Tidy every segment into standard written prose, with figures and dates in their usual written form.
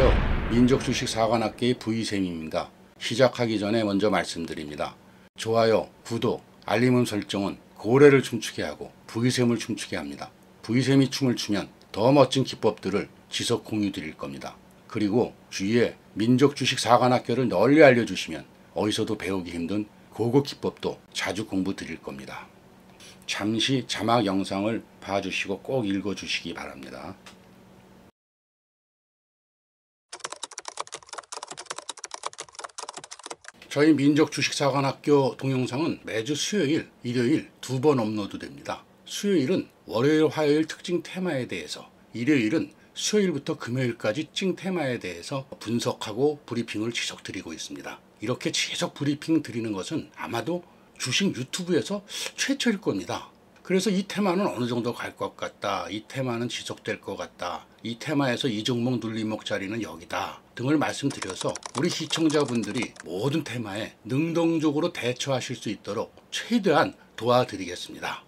안녕하세요. 민족주식사관학계의 V쌤입니다. 시작하기 전에 먼저 말씀드립니다. 좋아요, 구독, 알림 설정은 고래를 춤추게 하고 V쌤을 춤추게 합니다. V쌤이 춤을 추면 더 멋진 기법들을 지속 공유 드릴 겁니다. 그리고 주위에 민족주식사관학교를 널리 알려주시면 어디서도 배우기 힘든 고급 기법도 자주 공부 드릴 겁니다. 잠시 자막 영상을 봐주시고 꼭 읽어주시기 바랍니다. 저희 민족주식사관학교 동영상은 매주 수요일, 일요일 2번 업로드됩니다. 수요일은 월요일, 화요일 특징 테마에 대해서, 일요일은 수요일부터 금요일까지 특징 테마에 대해서 분석하고 브리핑을 지속 드리고 있습니다. 이렇게 지속 브리핑 드리는 것은 아마도 주식 유튜브에서 최초일 겁니다. 그래서 이 테마는 어느 정도 갈 것 같다, 이 테마는 지속될 것 같다, 이 테마에서 이 종목 눌림목 자리는 여기다 등을 말씀드려서 우리 시청자분들이 모든 테마에 능동적으로 대처하실 수 있도록 최대한 도와드리겠습니다.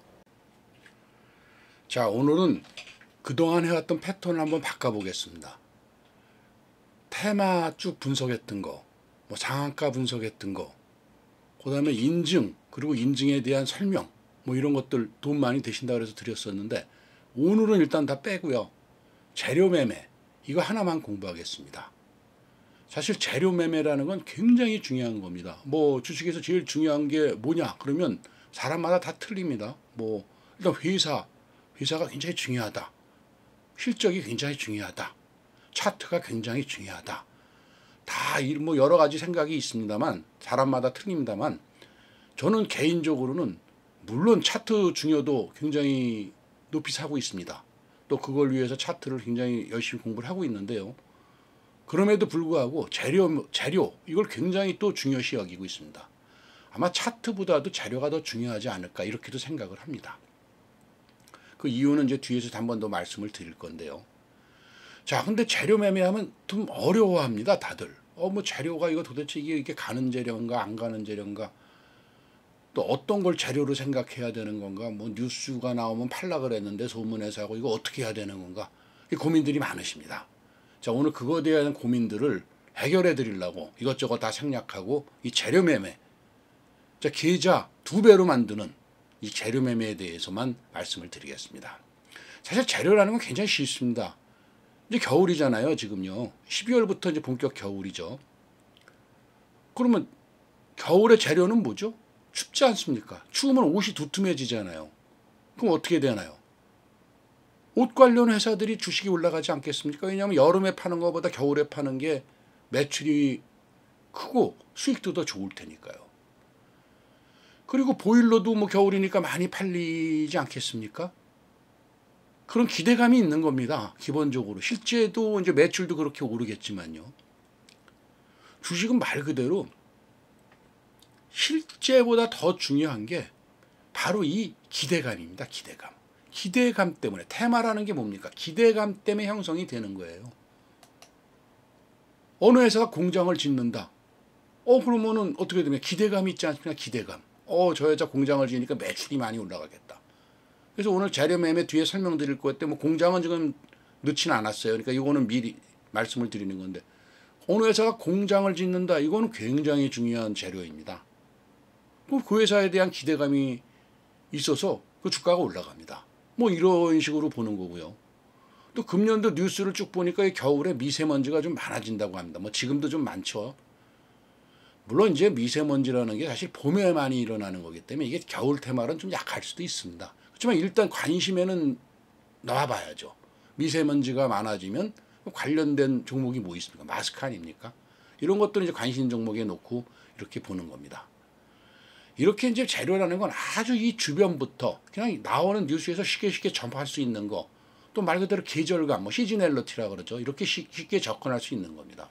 자, 오늘은 그동안 해왔던 패턴을 한번 바꿔보겠습니다. 테마 쭉 분석했던 거, 상한가 분석했던 거, 그 다음에 인증, 그리고 인증에 대한 설명, 이런 것들 돈 많이 되신다 그래서 드렸었는데, 오늘은 일단 다 빼고요. 재료 매매, 이거 하나만 공부하겠습니다. 사실 재료 매매라는 건 굉장히 중요한 겁니다. 주식에서 제일 중요한 게 뭐냐 그러면 사람마다 다 틀립니다. 일단 회사가 굉장히 중요하다, 실적이 굉장히 중요하다, 차트가 굉장히 중요하다, 다 여러 가지 생각이 있습니다만, 사람마다 틀립니다만, 저는 개인적으로는 물론 차트 중요도 굉장히 높이 사고 있습니다. 또 그걸 위해서 차트를 굉장히 열심히 공부를 하고 있는데요. 그럼에도 불구하고 재료 이걸 굉장히 또 중요시 여기고 있습니다. 아마 차트보다도 재료가 더 중요하지 않을까 이렇게도 생각을 합니다. 그 이유는 이제 뒤에서 한 번 더 말씀을 드릴 건데요. 자, 근데 재료 매매하면 좀 어려워합니다, 다들. 재료가 이거 도대체 이게 가는 재료인가 안 가는 재료인가, 또 어떤 걸 재료로 생각해야 되는 건가, 뉴스가 나오면 팔라 그랬는데 소문에서 하고 이거 어떻게 해야 되는 건가, 이 고민들이 많으십니다. 자, 오늘 그거에 대한 고민들을 해결해 드리려고 이것저것 다 생략하고 이 재료 매매, 자, 계좌 2배로 만드는 이 재료 매매에 대해서만 말씀을 드리겠습니다. 사실 재료라는 건 굉장히 쉽습니다. 이제 겨울이잖아요, 지금요. 12월부터 이제 본격 겨울이죠. 그러면 겨울의 재료는 뭐죠? 춥지 않습니까? 추우면 옷이 두툼해지잖아요. 그럼 어떻게 되나요? 옷 관련 회사들이 주식이 올라가지 않겠습니까? 왜냐하면 여름에 파는 것보다 겨울에 파는 게 매출이 크고 수익도 더 좋을 테니까요. 그리고 보일러도 겨울이니까 많이 팔리지 않겠습니까? 그런 기대감이 있는 겁니다, 기본적으로. 실제도 이제 매출도 그렇게 오르겠지만요. 주식은 말 그대로 실제보다 더 중요한 게 바로 이 기대감입니다. 기대감 때문에. 테마라는 게 뭡니까? 기대감 때문에 형성이 되는 거예요. 어느 회사가 공장을 짓는다. 그러면은 어떻게 되면 기대감이 있지 않습니까? 기대감. 저 회사 공장을 지으니까 매출이 많이 올라가겠다. 그래서 오늘 재료 매매 뒤에 설명드릴 것 같은데, 공장은 지금 넣지는 않았어요. 그러니까 이거는 미리 말씀을 드리는 건데, 어느 회사가 공장을 짓는다. 이거는 굉장히 중요한 재료입니다. 그 회사에 대한 기대감이 있어서 그 주가가 올라갑니다. 이런 식으로 보는 거고요. 또 금년도 뉴스를 쭉 보니까 이 겨울에 미세먼지가 좀 많아진다고 합니다. 지금도 좀 많죠. 물론 이제 미세먼지라는 게 사실 봄에 많이 일어나는 거기 때문에 이게 겨울 테마는 좀 약할 수도 있습니다. 그렇지만 일단 관심에는 넣어봐야죠. 미세먼지가 많아지면 관련된 종목이 뭐 있습니까? 마스크 아닙니까? 이런 것들은 이제 관심 종목에 놓고 이렇게 보는 겁니다. 이렇게 이제 재료라는 건 아주 이 주변부터 그냥 나오는 뉴스에서 쉽게 접할 수 있는 거, 또 말 그대로 계절감, 시즈널리티라고 그러죠. 이렇게 쉽게 접근할 수 있는 겁니다.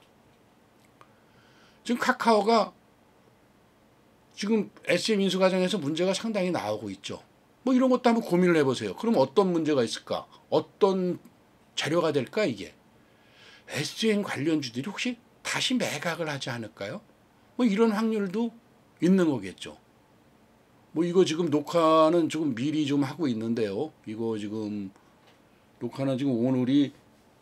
지금 카카오가 지금 SM 인수 과정에서 문제가 상당히 나오고 있죠. 이런 것도 한번 고민을 해보세요. 그럼 어떤 문제가 있을까? 어떤 재료가 될까 이게? SM 관련주들이 혹시 다시 매각을 하지 않을까요? 이런 확률도 있는 거겠죠. 이거 지금 녹화는 조금 미리 좀 하고 있는데요. 이거 지금 녹화는 지금 오늘이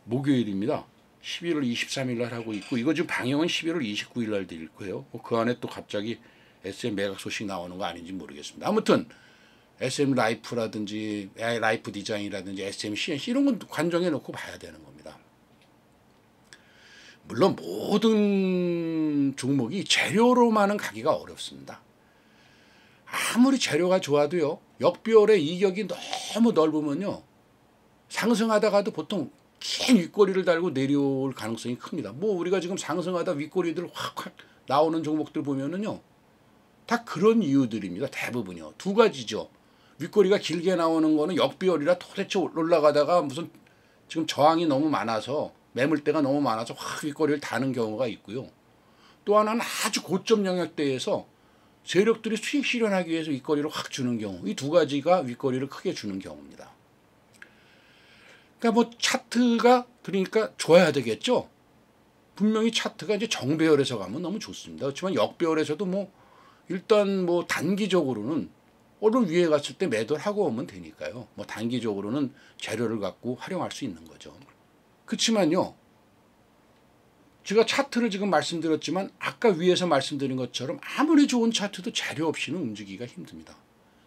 목요일입니다. 11월 23일 날 하고 있고 이거 지금 방영은 11월 29일 날 드릴 거예요. 그 안에 또 갑자기 SM 매각 소식 나오는 거 아닌지 모르겠습니다. 아무튼 SM 라이프라든지 라이프 디자인이라든지 SM CNC 이런 건 관정해 놓고 봐야 되는 겁니다. 물론 모든 종목이 재료로만은 가기가 어렵습니다. 아무리 재료가 좋아도요. 역비열의 이격이 너무 넓으면요. 상승하다가도 보통 긴 윗꼬리를 달고 내려올 가능성이 큽니다. 뭐 우리가 지금 상승하다 윗꼬리들 확확 나오는 종목들 보면은요. 다 그런 이유들입니다. 대부분이요. 두 가지죠. 윗꼬리가 길게 나오는 거는 역비열이라 도대체 올라가다가 무슨 지금 저항이 너무 많아서 매물대가 너무 많아서 확 윗꼬리를 다는 경우가 있고요. 또 하나는 아주 고점 영역대에서 세력들이 수익 실현하기 위해서 윗꼬리를 확 주는 경우. 이 두 가지가 윗꼬리를 크게 주는 경우입니다. 그러니까 뭐 차트가 그러니까 좋아야 되겠죠. 분명히 차트가 이제 정배열에서 가면 너무 좋습니다. 그렇지만 역배열에서도 뭐 일단 뭐 단기적으로는 오늘 위에 갔을 때 매도를 하고 오면 되니까요. 뭐 단기적으로는 재료를 갖고 활용할 수 있는 거죠. 그렇지만요. 제가 차트를 지금 말씀드렸지만 아까 위에서 말씀드린 것처럼 아무리 좋은 차트도 재료 없이는 움직이기가 힘듭니다.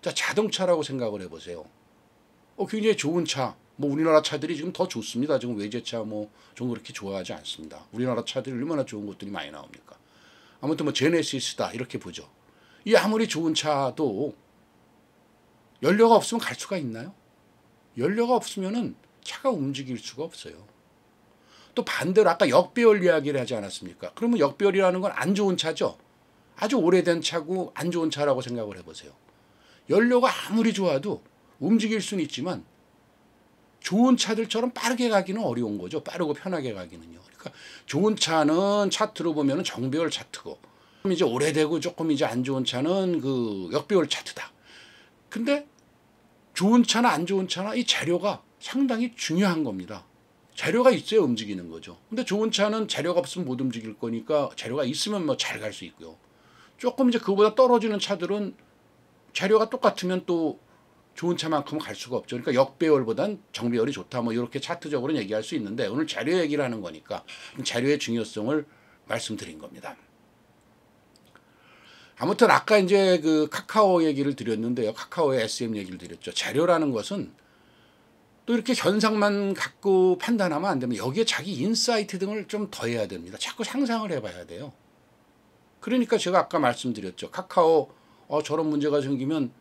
자, 자동차라고 생각을 해보세요. 굉장히 좋은 차. 뭐 우리나라 차들이 지금 더 좋습니다. 지금 외제차 뭐 좀 그렇게 좋아하지 않습니다. 우리나라 차들이 얼마나 좋은 것들이 많이 나옵니까? 아무튼 뭐 제네시스다 이렇게 보죠. 이 아무리 좋은 차도 연료가 없으면 갈 수가 있나요? 연료가 없으면은 차가 움직일 수가 없어요. 또 반대로 아까 역배열 이야기를 하지 않았습니까? 그러면 역배열이라는 건 안 좋은 차죠. 아주 오래된 차고 안 좋은 차라고 생각을 해보세요. 연료가 아무리 좋아도 움직일 수는 있지만 좋은 차들처럼 빠르게 가기는 어려운 거죠. 빠르고 편하게 가기는요. 그러니까 좋은 차는 차트로 보면 정배열 차트고 이제 오래되고 조금 이제 안 좋은 차는 그 역배열 차트다. 근데 좋은 차나 안 좋은 차나 이 재료가 상당히 중요한 겁니다. 재료가 있어야 움직이는 거죠. 근데 좋은 차는 재료가 없으면 못 움직일 거니까 재료가 있으면 뭐 잘 갈 수 있고요. 조금 이제 그보다 떨어지는 차들은 재료가 똑같으면 또 좋은 차만큼은 갈 수가 없죠. 그러니까 역배열보단 정배열이 좋다. 뭐 이렇게 차트적으로는 얘기할 수 있는데 오늘 재료 얘기를 하는 거니까 재료의 중요성을 말씀드린 겁니다. 아무튼 아까 이제 그 카카오 얘기를 드렸는데요. 카카오의 SM 얘기를 드렸죠. 재료라는 것은 또 이렇게 현상만 갖고 판단하면 안 됩니다. 여기에 자기 인사이트 등을 좀 더해야 됩니다. 자꾸 상상을 해봐야 돼요. 그러니까 제가 아까 말씀드렸죠. 카카오 저런 문제가 생기면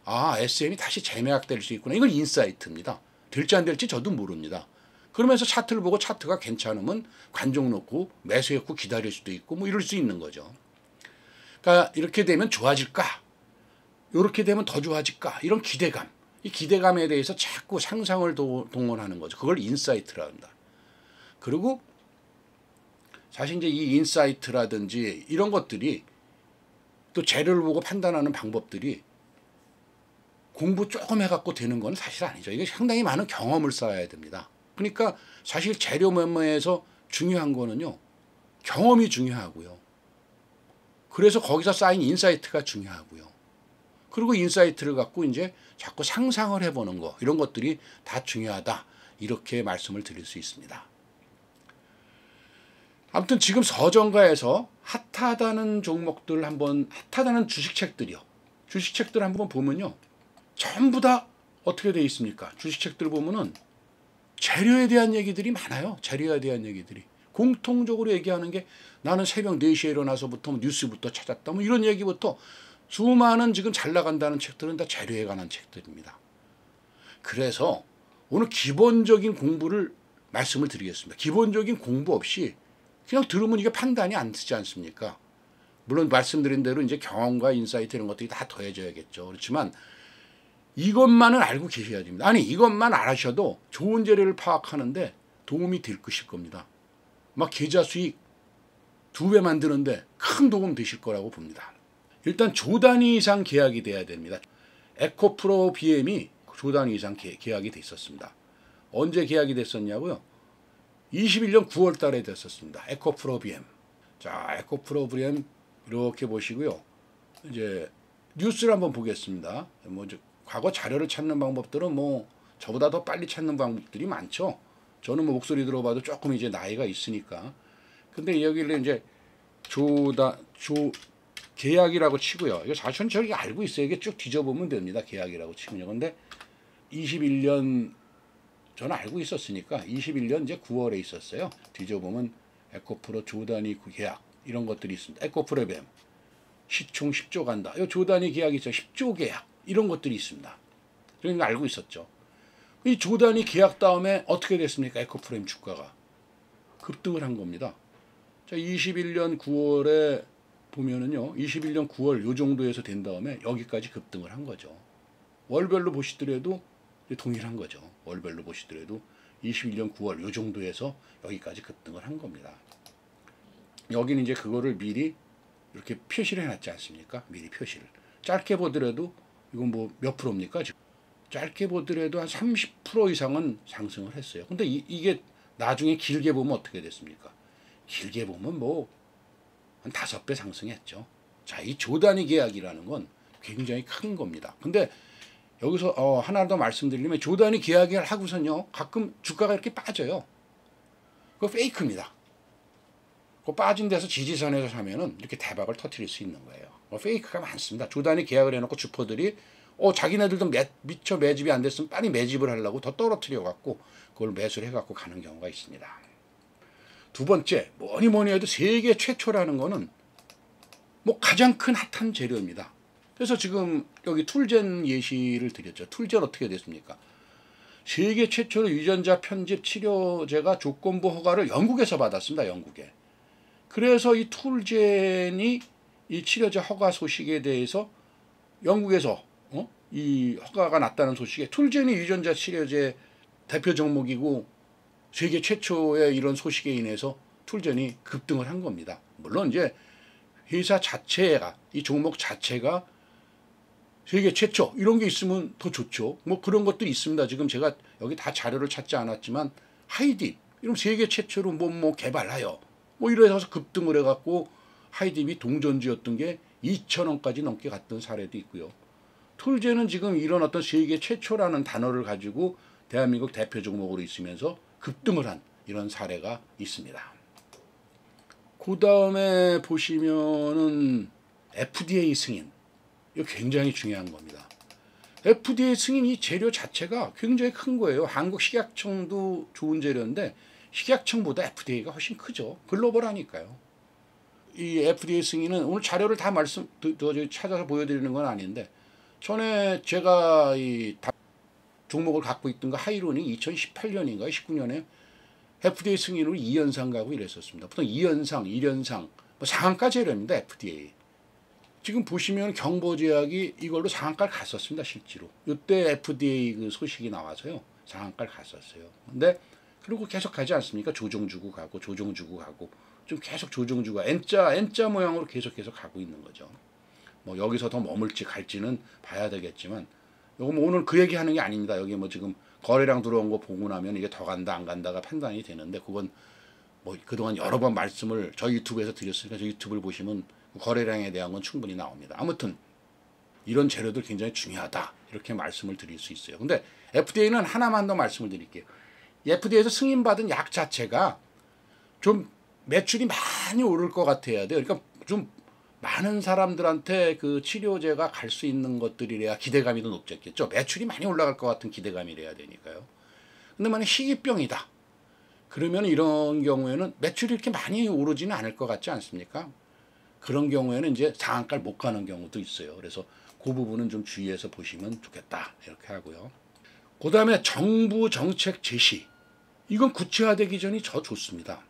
SM이 다시 재매각될 수 있구나. 이건 인사이트입니다. 될지 안 될지 저도 모릅니다. 그러면서 차트를 보고 차트가 괜찮으면 관종 놓고 매수했고 기다릴 수도 있고 뭐 이럴 수 있는 거죠. 그러니까 이렇게 되면 좋아질까? 이렇게 되면 더 좋아질까? 이런 기대감. 이 기대감에 대해서 자꾸 상상을 동원하는 거죠. 그걸 인사이트라 한다. 그리고 사실 이제 이 인사이트라든지 이런 것들이 또 재료를 보고 판단하는 방법들이 공부 조금 해갖고 되는 건 사실 아니죠. 이게 상당히 많은 경험을 쌓아야 됩니다. 그러니까 사실 재료 매매에서 중요한 거는요. 경험이 중요하고요. 그래서 거기서 쌓인 인사이트가 중요하고요. 그리고 인사이트를 갖고 이제 자꾸 상상을 해보는 거 이런 것들이 다 중요하다. 이렇게 말씀을 드릴 수 있습니다. 아무튼 지금 서정가에서 핫하다는 종목들 한번 핫하다는 주식책들이요. 주식책들 한번 보면요. 전부 다 어떻게 되어 있습니까? 주식책들 보면은 재료에 대한 얘기들이 많아요. 재료에 대한 얘기들이. 공통적으로 얘기하는 게 나는 새벽 4시에 일어나서부터 뉴스부터 찾았다. 뭐 이런 얘기부터 수많은 지금 잘 나간다는 책들은 다 재료에 관한 책들입니다. 그래서 오늘 기본적인 공부를 말씀을 드리겠습니다. 기본적인 공부 없이 그냥 들으면 이게 판단이 안 되지 않습니까? 물론 말씀드린 대로 이제 경험과 인사이트 이런 것들이 다 더해져야겠죠. 그렇지만 이것만은 알고 계셔야 됩니다. 아니 이것만 알아셔도 좋은 재료를 파악하는데 도움이 될 것일 겁니다. 막 계좌 수익 2배 만드는데 큰 도움 되실 거라고 봅니다. 일단 조 단위 이상 계약이 돼야 됩니다. 에코프로 BM이 조 단위 이상 계약이 돼 있었습니다. 언제 계약이 됐었냐고요? 21년 9월 달에 됐었습니다. 에코프로 BM. 자, 에코프로 BM 이렇게 보시고요. 이제 뉴스를 한번 보겠습니다. 과거 자료를 찾는 방법들은 뭐 저보다 더 빨리 찾는 방법들이 많죠. 저는 뭐 목소리 들어봐도 조금 이제 나이가 있으니까. 근데 여기를 이제 계약이라고 치고요. 이거 사실 저기 알고 있어요. 이게 쭉 뒤져보면 됩니다. 계약이라고 치면요. 근데 21년 저는 알고 있었으니까 21년 이제 9월에 있었어요. 뒤져보면 에코프로 조단위 계약 이런 것들이 있습니다. 에코프로 뱀 시총 10조 간다. 이 조단위 계약이 있죠. 10조 계약 이런 것들이 있습니다. 그러니까 알고 있었죠. 이 조단위 계약 다음에 어떻게 됐습니까? 에코프레임 주가가 급등을 한 겁니다. 자, 21년 9월에 보면은요, 21년 9월 요 정도에서 된 다음에 여기까지 급등을 한 거죠. 월별로 보시더라도 동일한 거죠. 월별로 보시더라도 21년 9월 요 정도에서 여기까지 급등을 한 겁니다. 여기는 이제 그거를 미리 이렇게 표시를 해놨지 않습니까? 미리 표시를. 짧게 보더라도 이건 뭐 몇 프로입니까? 지금 짧게 보더라도 한 30% 이상은 상승을 했어요. 근데 이게 나중에 길게 보면 어떻게 됐습니까? 길게 보면 뭐 한 5배 상승했죠. 자, 이 조단위 계약이라는 건 굉장히 큰 겁니다. 근데 여기서 하나 더 말씀드리면 조단위 계약을 하고선요 가끔 주가가 이렇게 빠져요. 그거 페이크입니다. 그 빠진 데서 지지선에서 사면은 이렇게 대박을 터뜨릴 수 있는 거예요. 페이크가 많습니다. 조단위 계약을 해놓고 주포들이 자기네들도 미처 매집이 안 됐으면 빨리 매집을 하려고 더 떨어뜨려 갖고 그걸 매수를 해갖고 가는 경우가 있습니다. 두 번째, 뭐니 해도 세계 최초라는 거는 뭐 가장 큰 핫한 재료입니다. 그래서 지금 여기 툴젠 예시를 드렸죠. 툴젠 어떻게 됐습니까? 세계 최초로 유전자 편집 치료제가 조건부 허가를 영국에서 받았습니다. 영국에. 그래서 이 툴젠이 이 치료제 허가 소식에 대해서 영국에서 이 허가가 났다는 소식에 툴젠이 유전자 치료제 대표 종목이고 세계 최초의 이런 소식에 인해서 툴젠이 급등을 한 겁니다. 물론 이제 회사 자체가 이 종목 자체가 세계 최초 이런 게 있으면 더 좋죠. 뭐 그런 것들이 있습니다. 지금 제가 여기 다 자료를 찾지 않았지만 하이딥 이런 세계 최초로 뭐 개발하여 뭐 이래서 급등을 해갖고 하이딥이 동전주였던 게 2,000원까지 넘게 갔던 사례도 있고요. 툴젠은 지금 이런 어떤 세계 최초라는 단어를 가지고 대한민국 대표 종목으로 있으면서 급등을 한 이런 사례가 있습니다. 그 다음에 보시면은 FDA 승인. 이거 굉장히 중요한 겁니다. FDA 승인 이 재료 자체가 굉장히 큰 거예요. 한국 식약청도 좋은 재료인데 식약청보다 FDA가 훨씬 크죠. 글로벌하니까요. 이 FDA 승인은 오늘 자료를 다 찾아서 보여드리는 건 아닌데 전에 제가 이 종목을 갖고 있던 거 하이론이 2018년인가요? 19년에 FDA 승인으로 2연상 가고 이랬었습니다. 보통 2연상, 1연상, 뭐 상한가 재료입니다. FDA. 지금 보시면 경보제약이 이걸로 상한가를 갔었습니다. 실제로. 이때 FDA 그 소식이 나와서요. 상한가를 갔었어요. 근데 그리고 계속 가지 않습니까? 조정 주고 가고 조정 주고 가고 좀 계속 조정 주고 N자 모양으로 계속 가고 있는 거죠. 뭐 여기서 더 머물지 갈지는 봐야 되겠지만 요거 뭐 오늘 그 얘기하는 게 아닙니다. 여기 뭐 지금 거래량 들어온 거 보고 나면 이게 더 간다 안 간다가 판단이 되는데 그건 뭐 그동안 여러 번 말씀을 저희 유튜브에서 드렸으니까 저희 유튜브를 보시면 거래량에 대한 건 충분히 나옵니다. 아무튼 이런 재료들 굉장히 중요하다 이렇게 말씀을 드릴 수 있어요. 근데 FDA는 하나만 더 말씀을 드릴게요. FDA에서 승인받은 약 자체가 좀 매출이 많이 오를 것 같아야 돼요. 그러니까 좀 많은 사람들한테 그 치료제가 갈 수 있는 것들이래야 기대감이 더 높겠죠. 매출이 많이 올라갈 것 같은 기대감이래야 되니까요. 근데 만약 희귀병이다. 그러면 이런 경우에는 매출이 이렇게 많이 오르지는 않을 것 같지 않습니까? 그런 경우에는 이제 상한가를 못 가는 경우도 있어요. 그래서 그 부분은 좀 주의해서 보시면 좋겠다. 이렇게 하고요. 그 다음에 정부 정책 제시. 이건 구체화되기 전이 더 좋습니다.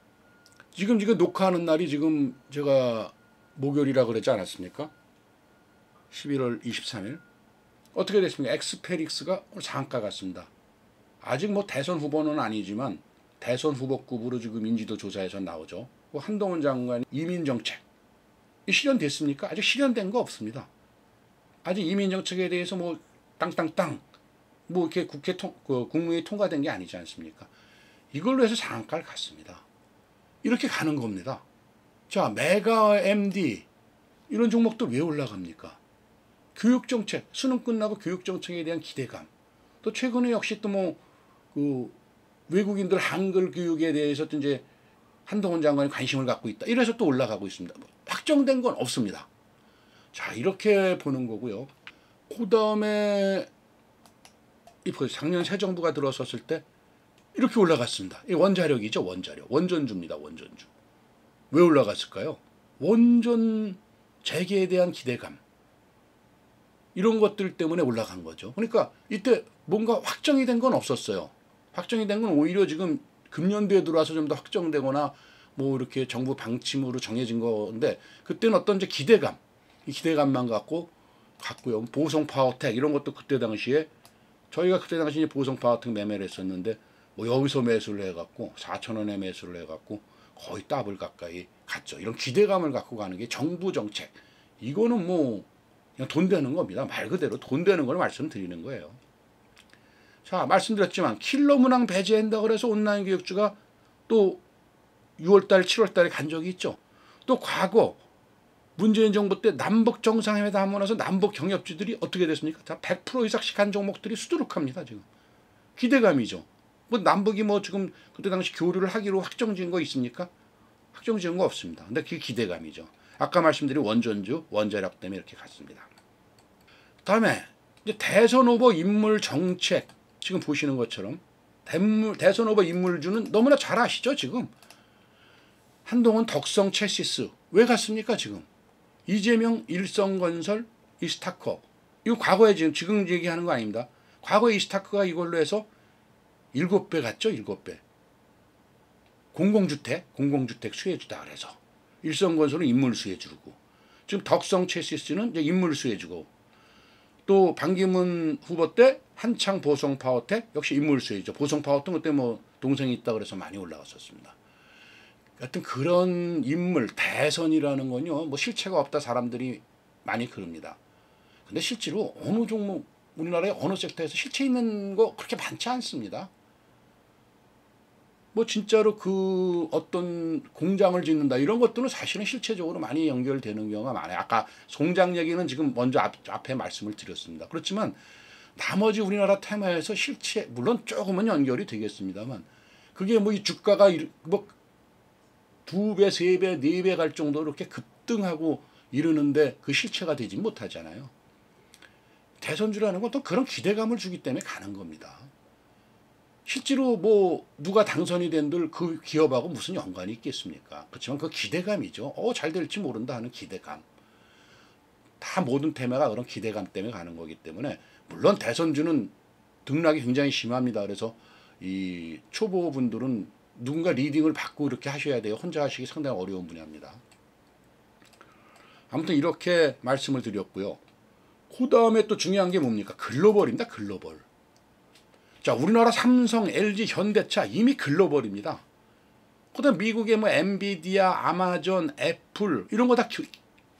지금 녹화하는 날이 지금 제가 목요일이라 그랬지 않았습니까? 11월 23일. 어떻게 됐습니까? 엑스페릭스가 오늘 상한가 갔습니다. 아직 뭐 대선 후보는 아니지만 대선 후보급으로 지금 인지도 조사에서 나오죠. 한동훈 장관 이민정책. 실현됐습니까? 아직 실현된 거 없습니다. 아직 이민정책에 대해서 뭐 땅땅땅 뭐 이렇게 국무회의 통과된 게 아니지 않습니까? 이걸로 해서 상한가를 갔습니다. 이렇게 가는 겁니다. 자, 메가 MD 이런 종목들 왜 올라갑니까? 교육정책, 수능 끝나고 교육정책에 대한 기대감. 또 최근에 역시 또 뭐 그 외국인들 한글 교육에 대해서 또 이제 한동훈 장관이 관심을 갖고 있다. 이래서 또 올라가고 있습니다. 확정된 건 없습니다. 자, 이렇게 보는 거고요. 그 다음에 작년 새 정부가 들어섰을 때 이렇게 올라갔습니다. 이 원자력이죠. 원자력. 원전주입니다. 원전주. 왜 올라갔을까요? 원전 재개에 대한 기대감. 이런 것들 때문에 올라간 거죠. 그러니까 이때 뭔가 확정이 된 건 없었어요. 확정이 된 건 오히려 지금 금년도에 들어와서 좀 더 확정되거나 뭐 이렇게 정부 방침으로 정해진 건데, 그때는 어떤 이제 기대감, 이 기대감만 갖고요. 보성 파워텍 이런 것도 그때 당시에 저희가 그때 당시에 보성 파워텍 매매를 했었는데, 뭐 여기서 매수를 해갖고 4,000원에 매수를 해갖고 거의 더블 가까이 갔죠. 이런 기대감을 갖고 가는 게 정부 정책. 이거는 뭐 그냥 돈 되는 겁니다. 말 그대로 돈 되는 걸 말씀드리는 거예요. 자, 말씀드렸지만 킬러 문항 배제한다 그래서 온라인 교육주가 또 6월달, 7월달에 간 적이 있죠. 또 과거 문재인 정부 때 남북 정상회담 하고 나서 남북 경협주들이 어떻게 됐습니까? 다 100% 이상씩 한 종목들이 수두룩합니다. 지금 기대감이죠. 뭐 남북이 뭐 지금 그때 당시 교류를 하기로 확정지은 거 있습니까? 확정지은 거 없습니다. 근데 그게 기대감이죠. 아까 말씀드린 원전주, 원자력 때문에 이렇게 갔습니다. 다음에 이제 대선 후보 인물 정책, 지금 보시는 것처럼 대선 후보 인물주는 너무나 잘 아시죠. 지금 한동훈 덕성 체시스 왜 갔습니까? 지금 이재명 일성건설 이스타커, 이거 과거에 지금 얘기하는 거 아닙니다. 과거에 이스타커가 이걸로 해서 7배 갔죠. 7배. 공공주택 수혜주다 그래서 일성건설은 인물 수혜주고, 지금 덕성 체시스는 이제 인물 수혜주고, 또 반기문 후보 때 한창 보성 파워텍 역시 인물 수혜죠. 보성 파워텍 그때 뭐 동생이 있다 그래서 많이 올라갔었습니다. 하여튼 그런 인물, 대선이라는 건요, 뭐 실체가 없다 사람들이 많이 그럽니다. 근데 실제로 어느 종목, 우리나라의 어느 섹터에서 실체 있는 거 그렇게 많지 않습니다. 뭐 진짜로 그 어떤 공장을 짓는다 이런 것들은 사실은 실체적으로 많이 연결되는 경우가 많아요. 아까 송장 얘기는 지금 먼저 앞에 말씀을 드렸습니다. 그렇지만 나머지 우리나라 테마에서 실체, 물론 조금은 연결이 되겠습니다만, 그게 뭐 이 주가가 뭐 2배, 3배, 4배 갈 정도로 이렇게 급등하고 이러는데 그 실체가 되지 못하잖아요. 대선주라는 건 또 그런 기대감을 주기 때문에 가는 겁니다. 실제로 뭐 누가 당선이 된들 그 기업하고 무슨 연관이 있겠습니까? 그렇지만 그 기대감이죠. 잘 될지 모른다 하는 기대감. 다 모든 테마가 그런 기대감 때문에 가는 거기 때문에, 물론 대선주는 등락이 굉장히 심합니다. 그래서 이 초보분들은 누군가 리딩을 받고 이렇게 하셔야 돼요. 혼자 하시기 상당히 어려운 분야입니다. 아무튼 이렇게 말씀을 드렸고요. 그 다음에 또 중요한 게 뭡니까? 글로벌입니다. 글로벌. 자, 우리나라 삼성, LG, 현대차 이미 글로벌입니다. 그 다음 미국의 뭐 엔비디아, 아마존, 애플 이런 거 다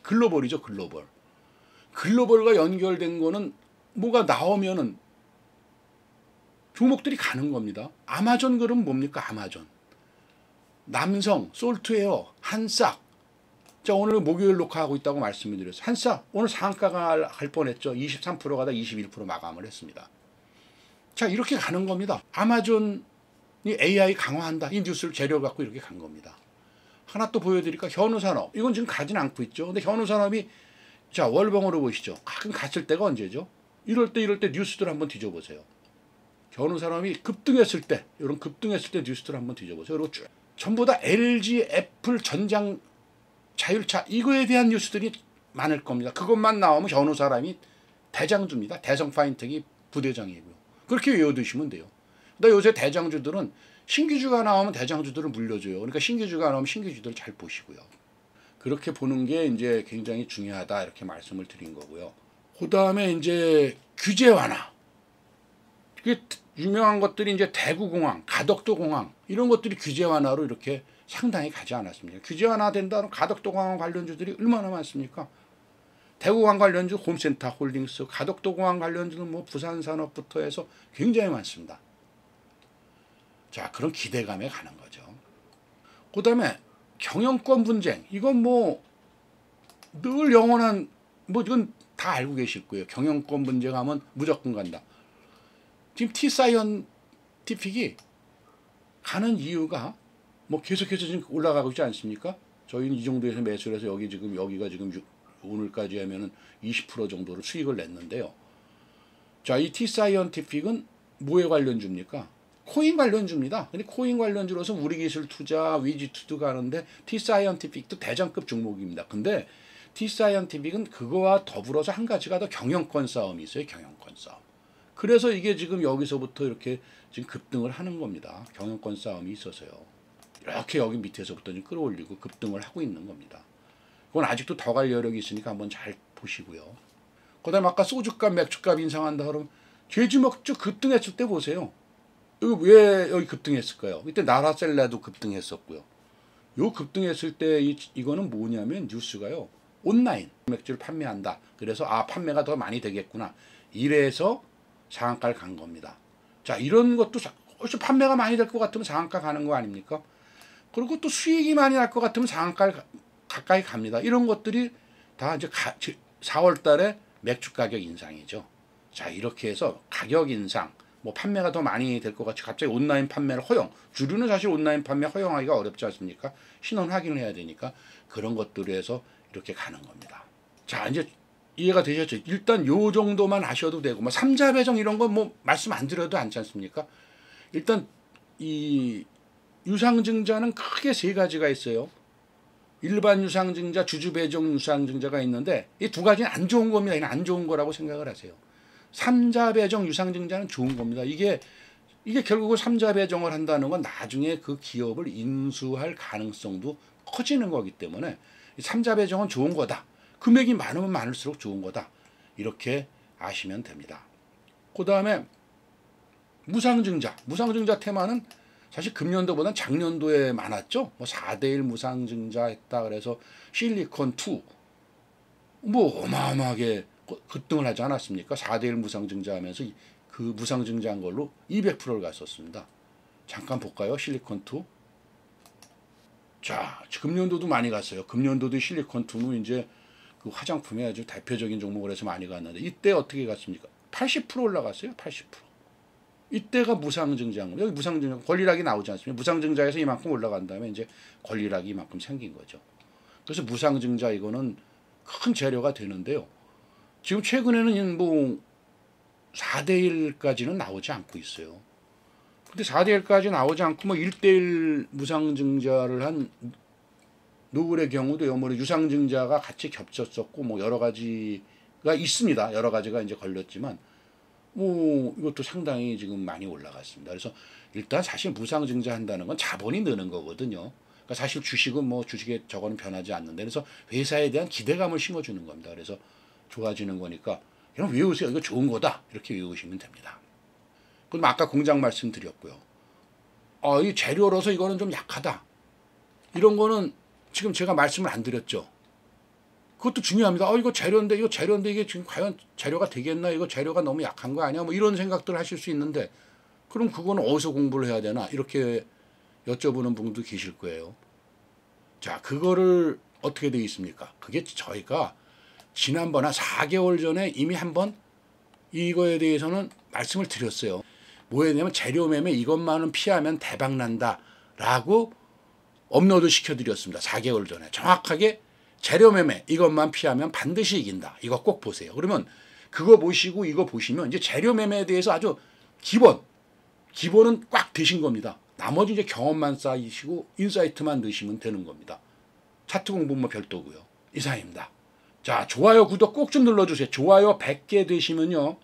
글로벌이죠. 글로벌. 글로벌과 연결된 거는 뭐가 나오면은 종목들이 가는 겁니다. 아마존 그럼 뭡니까? 아마존. 남성, 솔트웨어, 한싹. 자, 오늘 목요일 녹화하고 있다고 말씀을 드렸어요. 한싹 오늘 상한가가 갈 뻔했죠. 23% 가다 21% 마감을 했습니다. 자, 이렇게 가는 겁니다. 아마존이 AI 강화한다. 이 뉴스를 재료 갖고 이렇게 간 겁니다. 하나 또 보여드릴까? 현우산업. 이건 지금 가진 않고 있죠. 근데 현우산업이, 자, 월봉으로 보시죠. 가끔 갔을 때가 언제죠? 이럴 때 뉴스들 한번 뒤져보세요. 현우산업이 급등했을 때, 이런 급등했을 때 뉴스들 한번 뒤져보세요. 그리고 쭉 전부 다 LG, 애플, 전장, 자율차 이거에 대한 뉴스들이 많을 겁니다. 그것만 나오면 현우산업이 대장주입니다. 대성 파인텍이 부대장이고요. 그렇게 외워두시면 돼요. 근데 요새 대장주들은 신규주가 나오면 대장주들을 물려줘요. 그러니까 신규주가 나오면 신규주들을 잘 보시고요. 그렇게 보는 게 이제 굉장히 중요하다 이렇게 말씀을 드린 거고요. 그 다음에 이제 규제 완화. 이게 유명한 것들이 이제 대구공항, 가덕도공항 이런 것들이 규제 완화로 이렇게 상당히 가지 않았습니까? 규제 완화 된다는 가덕도공항 관련주들이 얼마나 많습니까? 대구공항 관련주 홈센터 홀딩스, 가덕도공항 관련주는 뭐 부산산업부터 해서 굉장히 많습니다. 자, 그런 기대감에 가는 거죠. 그 다음에 경영권 분쟁. 이건 뭐 늘 영원한, 뭐 이건 다 알고 계실 거예요. 경영권 분쟁하면 무조건 간다. 지금 T사이언티픽이 가는 이유가 뭐 계속해서 지금 올라가고 있지 않습니까? 저희는 이 정도에서 매수를 해서 여기가 지금 오늘까지 하면은 20% 정도를 수익을 냈는데요. 자, 이 T-사이언티픽은 뭐에 관련주입니까? 코인 관련주입니다. 근데 코인 관련주로서 우리기술 투자, 위지투도 가는데 T-사이언티픽도 대장급 종목입니다. 근데 T-사이언티픽은 그거와 더불어서 한 가지가 더 경영권 싸움이 있어요. 경영권 싸움. 그래서 이게 지금 여기서부터 이렇게 지금 급등을 하는 겁니다. 경영권 싸움이 있어서요. 이렇게 여기 밑에서부터 좀 끌어올리고 급등을 하고 있는 겁니다. 그건 아직도 더 갈 여력이 있으니까 한번 잘 보시고요. 그다음에 아까 소주값, 맥주값 인상한다 그러면 돼지맥주 급등했을 때 보세요. 이거 왜 여기 급등했을까요? 이때 나라셀라도 급등했었고요. 요 급등했을 때 이거는 뭐냐면 뉴스가요. 온라인 맥주를 판매한다. 그래서 판매가 더 많이 되겠구나. 이래서 상한가를 간 겁니다. 자, 이런 것도 훨씬 판매가 많이 될 것 같으면 상한가 가는 거 아닙니까? 그리고 또 수익이 많이 날 것 같으면 상한가를 가까이 갑니다. 이런 것들이 다 이제 4월 달에 맥주 가격 인상이죠. 자, 이렇게 해서 가격 인상, 뭐 판매가 더 많이 될 것 같이 갑자기 온라인 판매를 허용. 주류는 사실 온라인 판매 허용하기가 어렵지 않습니까? 신원 확인을 해야 되니까 그런 것들을 해서 이렇게 가는 겁니다. 자, 이제 이해가 되셨죠? 일단 요 정도만 아셔도 되고, 뭐 삼자 배정 이런 건 뭐 말씀 안 드려도 않지 않습니까? 일단 이 유상증자는 크게 세 가지가 있어요. 일반 유상증자, 주주 배정 유상증자가 있는데 이 두 가지는 안 좋은 겁니다. 이는 안 좋은 거라고 생각을 하세요. 삼자 배정 유상증자는 좋은 겁니다. 이게 결국은 삼자 배정을 한다는 건 나중에 그 기업을 인수할 가능성도 커지는 거기 때문에 삼자 배정은 좋은 거다. 금액이 많으면 많을수록 좋은 거다. 이렇게 아시면 됩니다. 그 다음에 무상증자 테마는 사실 금년도보다는 작년도에 많았죠. 뭐 4대1 무상증자 했다 그래서 실리콘2 뭐 어마어마하게 급등을 하지 않았습니까? 4대1 무상증자 하면서 그 무상증자한 걸로 200%를 갔었습니다. 잠깐 볼까요? 실리콘2. 자, 금년도도 많이 갔어요. 금년도도 실리콘2는 이제 그 화장품의 아주 대표적인 종목을 해서 많이 갔는데 이때 어떻게 갔습니까? 80% 올라갔어요. 80%. 이때가 무상증자한 거예요. 여기 무상증자 권리락이 나오지 않습니까? 무상증자에서 이만큼 올라간 다음에 이제 권리락이 이만큼 생긴 거죠. 그래서 무상증자 이거는 큰 재료가 되는데요. 지금 최근에는 뭐 4대1까지는 나오지 않고 있어요. 근데 4대1까지 나오지 않고 뭐 1대1 무상증자를 한 노을의 경우도요. 뭐 유상증자가 같이 겹쳤었고 뭐 여러 가지가 있습니다. 여러 가지가 이제 걸렸지만 뭐 이것도 상당히 지금 많이 올라갔습니다. 그래서 일단 사실 무상증자 한다는 건 자본이 느는 거거든요. 그러니까 사실 주식은 뭐 주식에 저거는 변하지 않는데 그래서 회사에 대한 기대감을 심어주는 겁니다. 그래서 좋아지는 거니까 그냥 외우세요. 이거 좋은 거다. 이렇게 외우시면 됩니다. 그럼 아까 공장 말씀드렸고요. 이 재료로서 이거는 좀 약하다. 이런 거는 지금 제가 말씀을 안 드렸죠. 그것도 중요합니다. 이거 재료인데 이게 지금 과연 재료가 되겠나? 이거 재료가 너무 약한 거 아니야? 뭐 이런 생각들을 하실 수 있는데 그럼 그거는 어디서 공부를 해야 되나? 이렇게 여쭤보는 분도 계실 거예요. 자, 그거를 어떻게 되어 있습니까? 그게 저희가 지난번 한 4개월 전에 이미 한번 이거에 대해서는 말씀을 드렸어요. 뭐였냐면 재료 매매 이것만은 피하면 대박 난다 라고 업로드 시켜드렸습니다. 4개월 전에 정확하게 재료 매매 이것만 피하면 반드시 이긴다. 이거 꼭 보세요. 그러면 그거 보시고 이거 보시면 이제 재료 매매에 대해서 아주 기본은 꽉 되신 겁니다. 나머지 이제 경험만 쌓이시고 인사이트만 넣으시면 되는 겁니다. 차트 공부는 뭐 별도고요. 이상입니다. 자, 좋아요, 구독 꼭 좀 눌러주세요. 좋아요 100개 되시면요.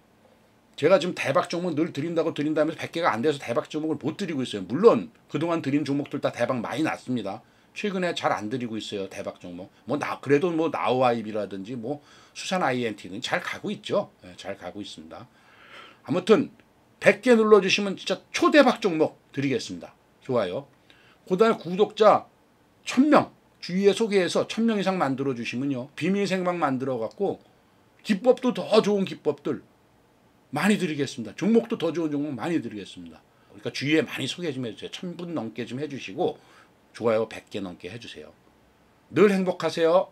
제가 지금 대박 종목 늘 드린다면서 100개가 안 돼서 대박 종목을 못 드리고 있어요. 물론 그동안 드린 종목들 다 대박 많이 났습니다. 최근에 잘 안 드리고 있어요. 대박 종목. 그래도 뭐 나우아이비라든지 뭐 수산 INT는 잘 가고 있죠. 네, 잘 가고 있습니다. 아무튼 100개 눌러주시면 진짜 초대박 종목 드리겠습니다. 좋아요. 그 다음에 구독자 1000명 주위에 소개해서 1000명 이상 만들어 주시면요. 비밀 생방 만들어 갖고 기법도 더 좋은 기법들 많이 드리겠습니다. 종목도 더 좋은 종목 많이 드리겠습니다. 그러니까 주위에 많이 소개 좀 해주세요. 1000분 넘게 좀 해주시고 좋아요 100개 넘게 해주세요. 늘 행복하세요.